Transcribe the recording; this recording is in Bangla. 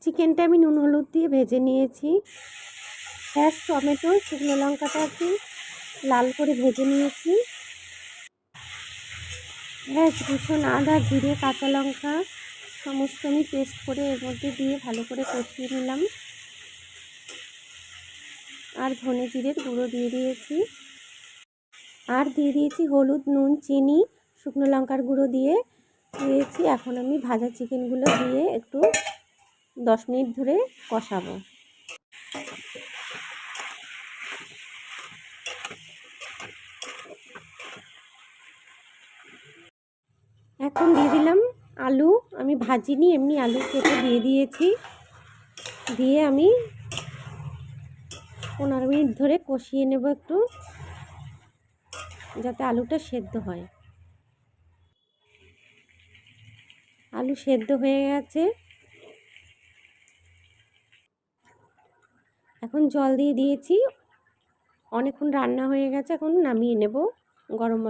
চিকেনটা আমি নুন হলুদ দিয়ে ভেজে নিয়েছি। পেঁয়াজ টমেটো শুকনো লঙ্কাটা একটু লাল করে ভেজে নিয়েছি। পেঁয়াজ রসুন আদা জিরে কাঁচা লঙ্কা সমস্ত আমি পেস্ট করে এর মধ্যে দিয়ে ভালো করে কষিয়ে নিলাম। আর ধনে জিরের গুঁড়ো দিয়ে দিয়েছি। আর দিয়ে দিয়েছি হলুদ নুন চিনি শুকনো লঙ্কার গুঁড়ো দিয়ে দিয়েছি। এখন আমি ভাজা চিকেনগুলো দিয়ে একটু 10 মিনিট ধরে কষাবো। এখন দিয়ে দিলাম আলু। আমি ভাজিনি, এমনি আলু কেটে দিয়ে দিয়েছি। দিয়ে আমি 15 মিনিট ধরে কষিয়ে নেব একটু, যাতে আলুটা সেদ্ধ হয়। আলু সেদ্ধ হয়ে গেছে। এখন জল দিয়ে দিয়েছি। অনেকক্ষণ রান্না হয়ে গেছে, এখন নামিয়ে নেব। গরম মশলা